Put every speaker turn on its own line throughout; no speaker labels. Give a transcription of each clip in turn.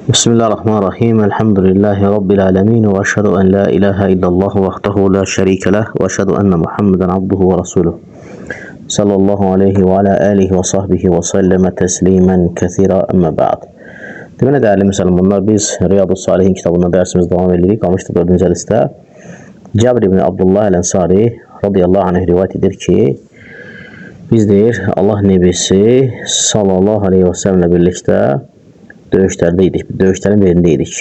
Bismillahirrahmanirrahim. Elhamdülillahi Rabbil alemin. Ve eşhedü en la ilahe illallah vahdehu la şerike leh. Ve eşhedü enne Muhammeden abduhu ve resuluh. Sallallahu aleyhi ve ala alihi ve sahbihi ve selleme teslimen kethira emme ba'd. Deməli, dəyərli müsəlmanlar, biz Riyadus Salihin kitabında dərsimiz devam edirik. Qalmışdıq 4-cü hədisdə. Cabir ibn Abdullah el-Ensari radiyallahu anh rivayət edir ki, biz deyir, Allah nebisi sallallahu aleyhi ve sellemlə birlikdə döyüşlərdəydik, döyüşlərin birindəydik.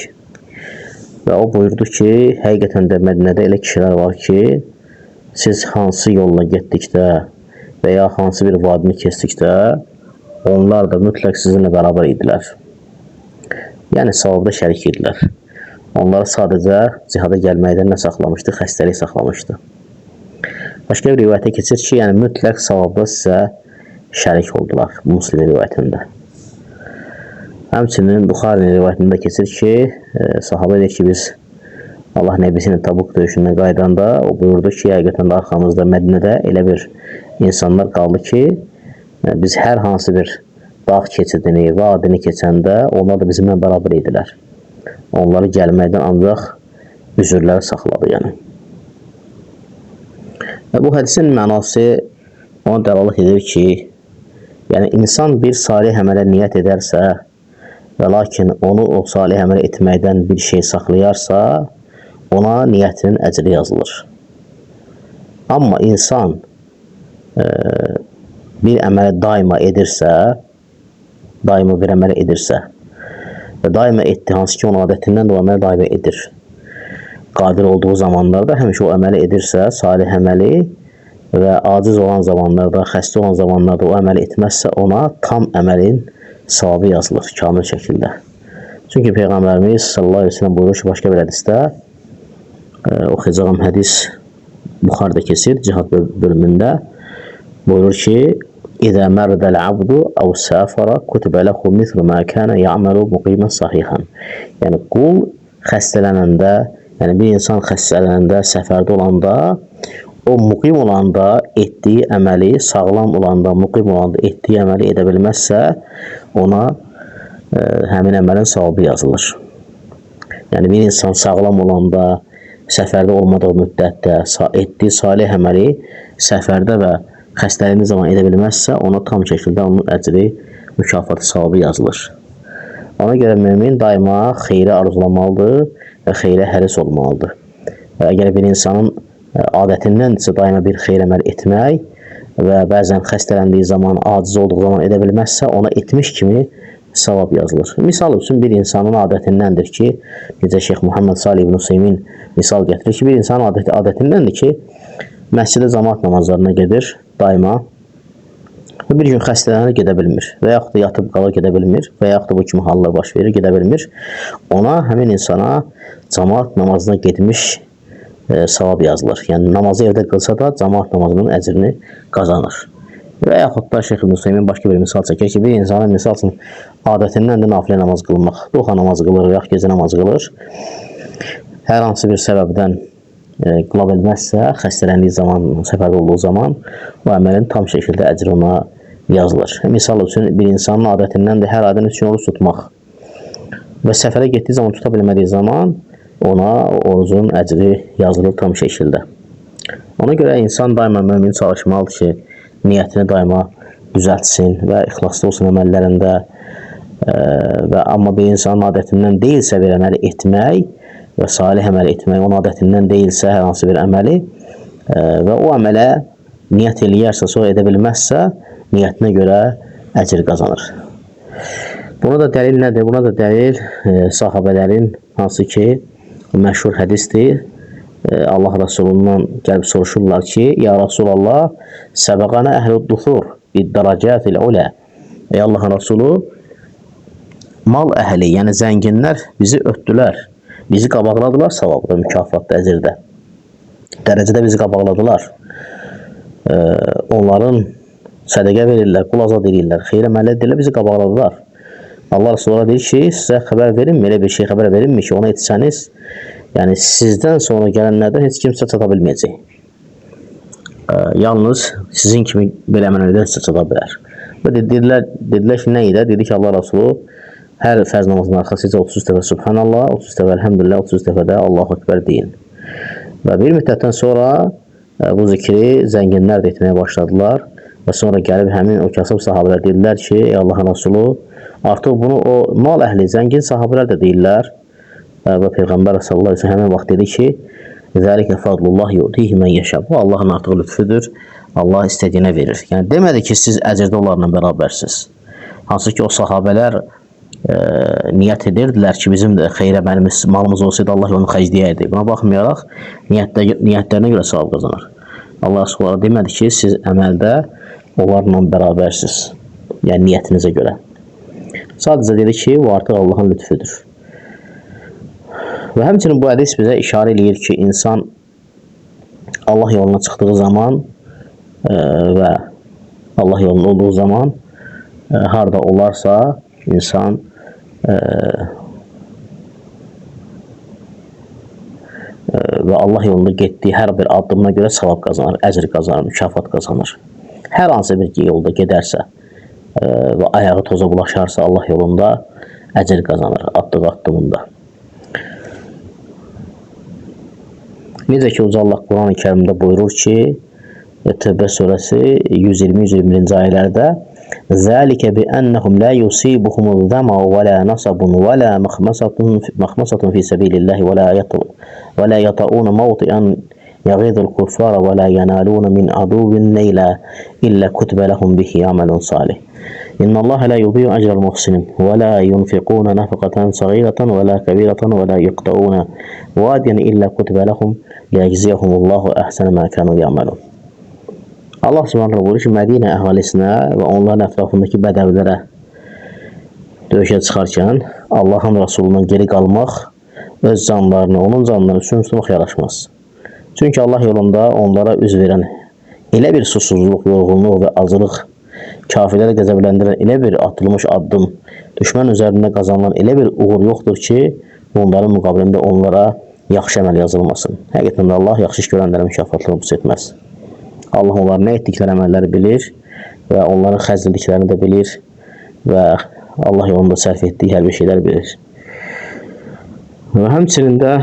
Və o buyurdu ki, həqiqətən də Mədinədə elə kişilər var ki, siz hansı yolla getdikdə və ya hansı bir vadini keçdikdə, onlar da mütləq sizinlə bərabər idilər. Yəni, savabda şərik idilər. Onları sadəcə cihada gəlməkdən nə saxlamışdı? Xəstəlik saxlamışdı. Başqa bir rivayətə keçir ki, yəni mütləq savabda sizə şərik oldular, Müslim rivayətində. Həmçinin Buxarinin rivayətində keçir ki, sahabə deyir ki, biz Allah nəbisinin Tabuk döyüşündən qaydanda o buyurdu ki, həqiqətən də arxamızda Mədinədə elə bir insanlar qaldı ki, biz hər hansı bir dağ keçidini, vadini keçəndə onlar da bizimlə bərabər idilər. Onları gəlməkdən ancaq üzürləri saxladı, yəni. Və bu hədisin mənası ona dəlalət edir ki, yəni insan bir salih əmələ niyyət edərsə və lakin onu o salih əməl etməkdən bir şey saxlayarsa, ona niyyətinin əcri yazılır. Amma insan bir əmələ daima edirsə, daima bir əmələ edirsə və daima etdi, hansı ki onun adətindən də o əmələ daima edir. Qadir olduğu zamanlarda həmişə o əməli edirsə, salih əməli və aciz olan zamanlarda, xəstə olan zamanlarda o əməli etməzsə, ona tam əməlin savabı yazılır, kamil şəkildə. Çünki Peyğəmbərimiz sallallahu aleyhi ve sellem buyurur ki, başqa bir hədisdə, oxuyacağım hədis Buxarda keçir, cihad bölümündə buyurur ki, İzə mərdəl abdu əv səfərə kutubə ləxu mithlu mə kənə ya'məlu muqimən sahihən. Yəni, qul xəstələnəndə, yəni bir insan xəstələnəndə, səfərdə olanda, o muqim olanda etdiyi əməli, sağlam olanda, muqim olanda etdiyi əməli edə bilməzsə, ona həmin əməlin savabı yazılır. Yəni, bir insan sağlam olanda, səfərdə olmadığı müddətdə etdiyi salih əməli səfərdə və xəstəliyini zaman edə bilməzsə, ona tam şəkildə onun əcri, mükafatı, savabı yazılır. Ona görə mümin daima xeyri arzulamalıdır və xeyrə həris olmalıdır. Və əgər bir insanın adətindəndirsə daima bir xeyr əməl etmək və bəzən xəstələndiyi zaman, aciz olduğu zaman edə bilməzsə, ona etmiş kimi savab yazılır. Misal üçün, bir insanın adətindəndir ki, necə Şeyx Muhammed Salih ibn Hüseymin misal gətirir ki, bir insanın adətindəndir ki, məscidə cəmaət namazlarına gedir daima və bir gün xəstələnir, gedə bilmir və yaxud da yatıb qala gedə bilmir və yaxud da bu kimi hallar baş verir, gedə bilmir. Ona, həmin insana cəmaət namazına getmiş savab yazılır. Yəni, namazı evdə qılsa da cəmaət namazının əcrini qazanır. Və yaxud da Şeyx ibn Hüseymin başqa bir misal çəkir ki, bir insana misal üçün adətindəndir nafilə namaz qılmaq, duha namaz qılır, yaxud gecə namaz qılır. Hər hansı bir səbəbdən qıla bilməzsə, xəstələndiyi zaman, səfərdə olduğu zaman o əməlin tam şəkildə əcri ona yazılır. Misal üçün, bir insanın adətindəndir hər aydan 3 gün oruç tutmaq və səfərə getdiyi zaman tuta bilmədiyi zaman ona orucun əcri yazılır tam şəkildə. Ona görə insan daima mümin çalışmalıdır ki, niyyətini daima düzəltsin və ixlaslı olsun əməllərində və amma bir insanın adətindən deyilsə bir əməli etmək və salih əməli etmək, onun adətindən deyilsə hər hansı bir əməli və o əmələ niyyət eləyərsə, sonra edə bilməzsə, niyyətinə görə əcr qazanır. Buna da dəlil nədir? Buna da dəlil sahabələrin hansı ki, məşhur hədisdir. Allah Rasulundan gəlib soruşurlar ki, Ya Rasulallah, səbəqənə əhlud-duthur bid-dərəcətil ulə. Ey Allahın Rasulu, mal əhli, yəni zənginlər bizi ötdülər, bizi qabaqladılar savabda, mükafatda, əcirdə. Dərəcədə bizi qabaqladılar. Onların sədəqə verirlər, qul azad edirlər, xeyr əməl edirlər, bizi qabaqladılar. Allah Resulullah deyir ki, sizə xəbər verin, elə bir şey xəbər verinmi ki, ona etsəniz, yəni sizdən sonra gələnlərdən heç kimsə çata bilməyəcək. Yalnız sizin kimi belə əməl edən sizə çata bilər. Və dedilər ki, nə ilə? Dedi ki, Allah Resulü, Hər fərz namazının arxasıca 33 dəfə Subhanallah, 33 dəfə Elhamdülillah, 33 dəfə də Allahu Ekber deyin. Və bir müddətdən sonra bu zikri zənginlər də etməyə başladılar. Və sonra gəlib həmin o kasıb sahabələr dedilər ki, ey Allahın Resulü, artıq bunu o mal əhli, zəngin sahabələr də deyirlər. Və Peyğəmbər sallallahu əleyhi və səlləm həmin vaxt dedi ki, "Zəlikə fadlullah yu'tihi men yəşə." Bu Allahın artıq lütfüdür. Allah istədiyinə verir. Yəni demədi ki, siz əcrdə onlarla bərabərsiniz. Hansı ki o sahabələr niyyət edirdilər ki, bizim də xeyrə malımız olsaydı Allah onu xərcləyərdi. Buna baxmayaraq niyyətlərinə görə savab qazanır. Allah Subhanahu demədi ki, siz əməldə onlarla bərabərsiniz. Yəni niyyətinizə görə. Sadəcə dedi ki, bu artıq Allahın lütfüdür. Və həmçinin bu hədis bizə işarə eləyir ki, insan Allah yoluna çıxdığı zaman və Allah yolunda olduğu zaman harda olarsa insan və Allah yolunda getdiyi hər bir addımına görə savab qazanır, əcr qazanır, mükafat qazanır. Hər hansı bir yolda gedərsə və ayağı toza bulaşarsa Allah yolunda əcr qazanır atdığı addımında. Necə ki, Uca Allah Quran-ı Kərimdə buyurur ki, Tövbə surəsi 120-121-ci ayələrdə "Zəlikə bi'annahum la yusibuhumuz zama və la nasabun və la məxmasatun fi sabilillah və la yata'un mawti'an yaghidzul kuffara və la yanalun min aduwwin nayla illa kutiba lahum bihi amalun salih. İnnallaha la yudhi'u ecral muhsinin və la yunfiqun nafaqatan saghiratan və la kabiratan və la yaqta'un vadiyan illa kutiba lahum liyajziyahumullahu ahsana ma kanu ya'malun." Allah Subhanahu buyurur ki, Mədinə əhalisinə və onların ətrafındakı bədəvilərə döyüşə çıxarkən Allahın Rasulundan geri qalmaq öz canlarını, onun canlarını üstün tutmaq yaraşmaz. Çünki Allah yolunda onlara üz verən elə bir susuzluq, yorğunluq və acılıq, kafirləri qəzəbləndirən elə bir atılmış addım, düşmən üzərində qazanılan elə bir uğur yoxdur ki, onların müqabilində onlara yaxşı əməl yazılmasın. Həqiqətən də Allah yaxşı iş görənlərə mükafatlarını pus etməz. Allah onların nə etdikləri əməlləri bilir və onların xərclədiklərini də bilir və Allah yolunda sərf etdiyi hər bir şeylər bilir. Və həmçinin də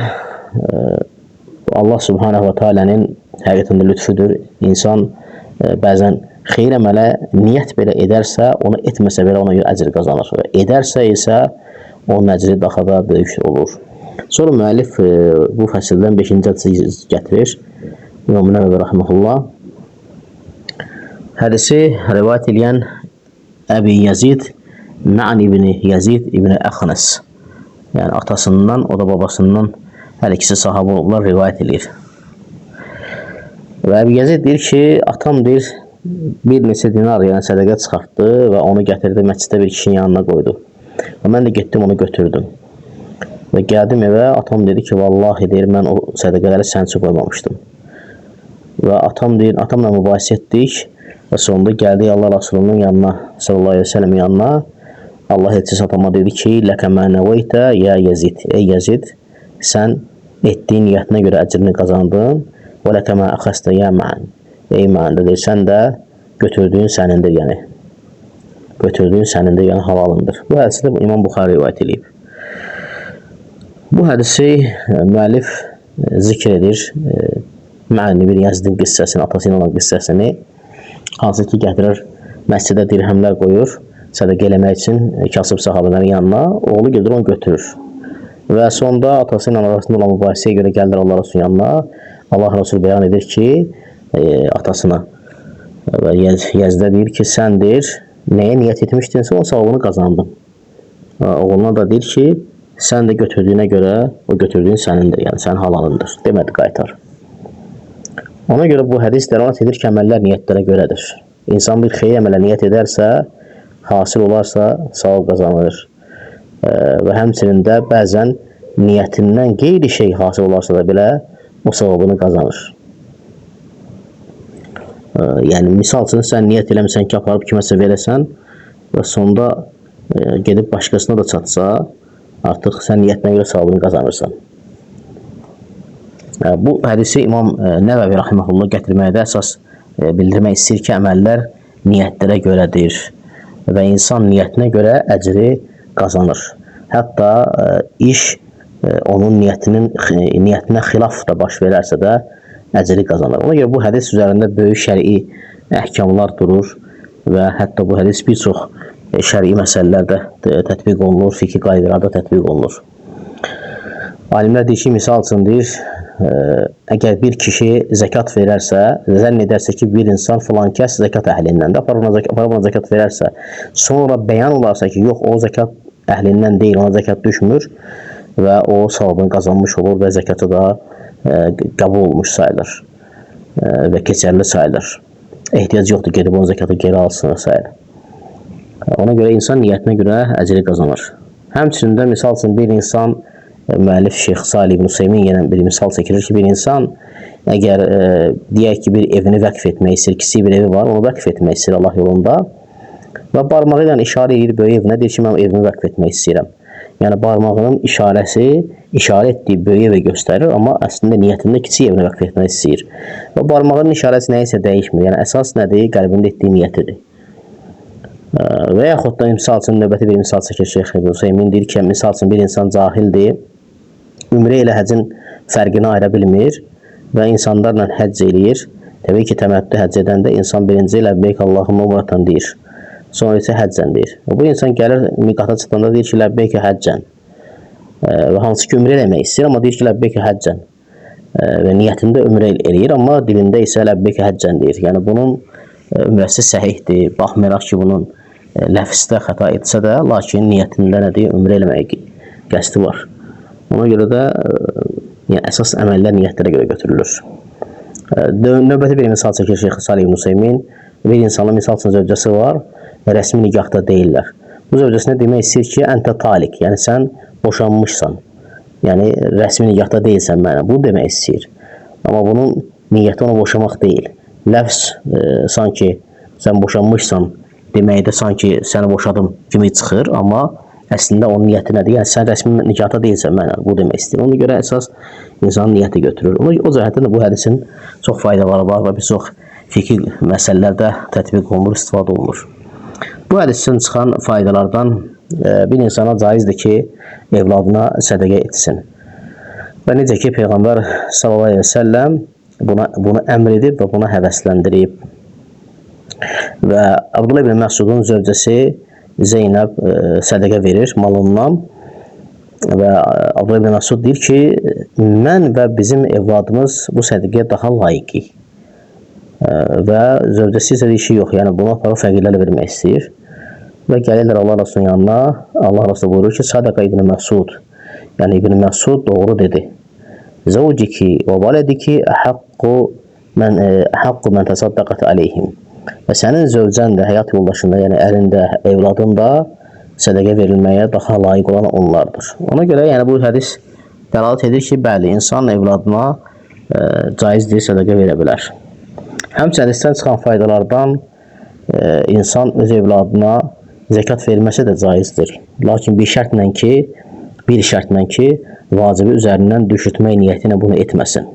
Allah Subhanahu və Teala'nın həqiqətən də lütfüdür. İnsan bəzən xeyir əmələ niyyət belə edərsə, onu etməsə belə ona görə əcr qazanır. Edərsə isə onun əcri daha da böyük olur. Sonra müəllif bu fəsildən 5-ci hədisi gətirir. İmam Nəvəvi rahmehullah hədisi rivayət edən Əbi Yazid Ma'an ibn Yazid ibn Əxnas, yəni atasından, o da babasından hər ikisi sahabə olublar, rivayət edir. Və Əbi Yazid deyir ki, atam deyir, bir neçə dinar, yəni sədəqə çıxartdı və onu gətirdi, məsciddə bir kişinin yanına qoydu. Və mən də getdim, onu götürdüm. Və gəldim evə, atam dedi ki, vallahi deyir, mən o sədəqələri sənin üçün qoymamışdım. Və atam deyir, atamla mübahisə etdik. Və sonunda gəldi Allah Rasulunun yanına, sallallahu aleyhi ve sellem yanına. Allah elçisi atama dedi ki, "Ləkə mə nəvəytə ya Yazid." Ey Yazid, sən etdiyin niyyətinə görə əcrini qazandın. Və ləkə mə əxəstə ya Ma'an. Ey Ma'an dedi, sən də götürdüyün sənindir, yəni. Götürdüyün sənindir, yəni halalındır. Bu hədisi də İmam Buxari rivayət edib. Bu hədisi müəllif zikr edir. Ma'an ibn Yazidin qissəsini, atası ilə olan qissəsini. Hansı ki, gətirir, məscidə dirhəmlər qoyur, sədəqə eləmək üçün kasıb sahabələrin yanına, oğlu gedir, onu götürür. Və sonda atası ilə arasında olan mübahisəyə görə gəldir Allah Rasulun yanına. Allah Rasul bəyan edir ki, atasına və Yazdə deyir ki, sən deyir, nəyə niyyət etmişdinsə, onun savabını qazandın. Oğluna da deyir ki, sən də götürdüyünə görə, o götürdüyün sənindir, yəni sənin halalındır. Demədi, qaytar. Ona görə bu hədis dəlalət edir ki, əməllər niyyətlərə görədir. İnsan bir xeyir əmələ niyyət edərsə, hasil olarsa, savab qazanır. Və həmçinin də bəzən niyyətindən qeyri şey hasil olarsa da belə, o savabını qazanır. Yəni, misal üçün, sən niyyət eləmirsən ki, aparıb kiməsə verəsən və sonda gedib başqasına da çatsa, artıq sən niyyətinə görə savabını qazanırsan. Bu hədisi İmam Nəvəvi rahimehullah gətirməkdə əsas bildirmək istəyir ki, əməllər niyyətlərə görədir və insan niyyətinə görə əcri qazanır. Hətta iş onun niyyətinə xilaf da baş verərsə də əcri qazanır. Ona görə bu hədis üzərində böyük şərii əhkamlar durur və hətta bu hədis bir çox şərii məsələlərdə tətbiq olunur, fiqhi qaydalarda tətbiq olunur. Alimlər deyir ki, misal üçün deyir, əgər bir kişi zəkat verərsə, zənn edərsə ki, bir insan filan kəs zəkat əhlindən də aparıb ona zəkat verərsə, sonra bəyan olarsa ki, yox, o zəkat əhlindən deyil, ona zəkat düşmür və o savabını qazanmış olur və zəkatı da qəbul olmuş sayılır və keçərli sayılır. Ehtiyac yoxdur, gedib onun zəkatı geri alsın və s. Ona görə insan niyyətinə görə əcri qazanır. Həmçində misal üçün bir insan, müəllif Şeyx Salih ibn Useymin yenə bir misal çəkilir ki, bir insan əgər deyək ki, bir evini vəqf etmək istəyir, kiçik bir evi var, onu vəqf etmək istəyir Allah yolunda və barmağı ilə işarə edir böyük evinə, deyir ki, mən evimi vəqf etmək istəyirəm. Yəni barmağının işarəsi, işarə etdiyi böyük evi göstərir, amma əslində niyyətində kiçik evini vəqf etmək istəyir. Və barmağının işarəsi nəyisə dəyişmir, yəni əsas nədir? Qəlbində etdiyi niyyətidir. Və yaxud da misal üçün növbəti bir misal çəkir Şeyx ibn Useymin, deyir ki, misal üçün bir insan cahildir, ümrə ilə həccin fərqini ayıra bilmir və insanlarla həcc eləyir. Təbii ki, təməttü həcc edəndə insan birinci ləbbeyk Allahümmə umratan deyir. Sonra isə həccən deyir. Bu insan gəlir miqata çıxdanda deyir ki, ləbbeyk həccən. Və hansı ki, ümrə eləmək istəyir, amma deyir ki, ləbbeyk həccən. Və niyyətində ümrə eləyir, amma dilində isə ləbbeyk həccən deyir. Yəni, bunun ümrəsi səhihdir, baxmayaraq ki, bunun ləfsdə xəta etsə də, lakin niyyətində nədir? Ümrə eləməyə qəsdi var. Ona görə də yəni, əsas əməllər niyyətlərə görə götürülür. Növbəti bir misal çəkir Şeyx Salih ibn Useymin. Bir insanın misal üçün zövcəsi var, rəsmi nikahda deyirlər. Bu zövcəsinə demək istəyir ki, əntə talik, yəni sən boşanmışsan. Yəni rəsmi nikahda deyilsən mənə, bunu demək istəyir. Amma bunun niyyəti onu boşamaq deyil. Ləfs sanki sən boşanmışsan deməkdə sanki səni boşadım kimi çıxır, amma əslində onun niyyəti nədir? Yəni sən rəsmi nikahda deyilsən mənə, bu demək istəyir. Ona görə əsas insanın niyyəti götürür. O cəhətdən də bu hədisin çox faydaları var və bir çox fiqhi məsələlərdə tətbiq olunur, istifadə olunur. Bu hədisin çıxan faydalardan bir insana caizdir ki, evladına sədəqə etsin. Və necə ki, Peyğəmbər sallallahu aleyhi və səlləm bunu əmr edib və buna həvəsləndirib. Və Abdullah ibn Məsudun zövcəsi Zeynəb sədəqə verir malından və Abdullah ibn Məsud deyir ki, mən və bizim evladımız bu sədəqəyə daha layiqik. Və zövcəsi isə deyir ki, yox, yəni bunu aparıb fəqirlərlə vermək istəyir. Və gəlirlər Allah Rasulunun yanına, Allah Rasulü buyurur ki, Sədəqə ibn Məsud, yəni ibn Məsud doğru dedi. Zəvciki və valədiki əhəqqu mən təsaddaqət aleyhim. Və sənin zövcən də, həyat yoldaşında, yəni ərində, evladında sədəqə verilməyə daha layiq olan onlardır. Ona görə yəni bu hədis dəlalət edir ki, bəli, insan evladına caizdir, sədəqə verə bilər. Həmçinin hədisdən çıxan faydalardan insan öz evladına zəkat verilməsi də caizdir. Lakin bir şərtlə ki, vacibi üzərindən düşürtmək niyyəti ilə bunu etməsin.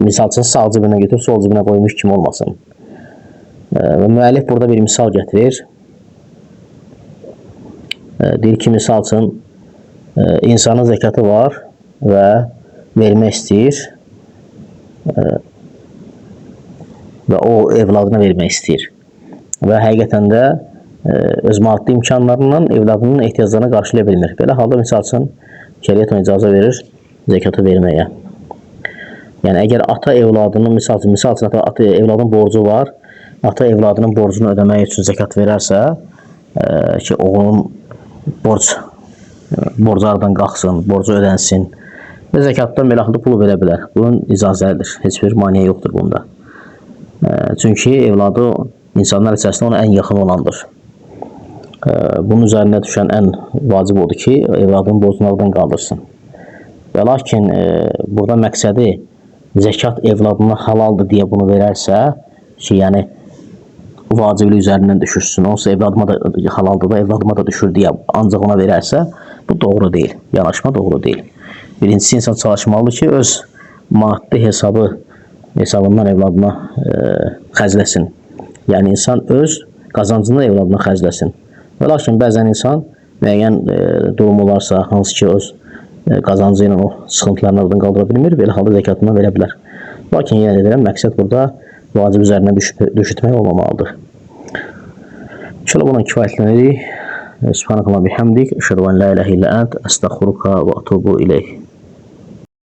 Misal üçün sağ cibinə götürüb sol cibinə qoymuş kimi olmasın. Və müəllif burada bir misal gətirir. Deyir ki, misal üçün insanın zəkatı var və vermək istəyir və o evladına vermək istəyir. Və həqiqətən də öz maddi imkanlarından evladının ehtiyaclarına qarşılaya bilmir. Belə halda misal üçün şəriət ona icazə verir zəkatı verməyə. Yəni əgər ata evladının misal üçün ata evladının borcu var, ata evladının borcunu ödəmək üçün zəkat verərsə ki, oğlunun borclardan qalxsın, borcu ödənsin və zəkatdan belə halda pulu verə bilər. Bunun icazəlidir. Heç bir maneə yoxdur bunda. Çünki evladı insanlar içərisində ona ən yaxın olandır. Bunun üzərində düşən ən vacib odur ki, evladının borcunlardan qaldırsın. Və lakin burada məqsədi zəkat evladına halaldır deyə bunu verərsə ki, yəni vacibli üzərindən düşürsün. Onsa evladıma da halaldır da, evladıma da düşür deyə ancaq ona verərsə, bu doğru deyil. Yanaşma doğru deyil. Birincisi insan çalışmalıdır ki, öz maddi hesabından evladına xərcləsin. Yəni insan öz qazancını evladına xərcləsin. Və lakin bəzən insan müəyyən durumu varsa, hansı ki öz qazancı ilə o sıxıntılarını aradan qaldıra bilmir, belə halda zəkatından verə bilər. Lakin yenə də deyirəm, məqsəd burada vacib üzərinə düşürtmək olmamalıdır. İnşallah buna kifayətlənirik. Subhanakallah bihamdik, əşhədu an la ilahe illə ənt, əstəğfiruka və atubu ileyh.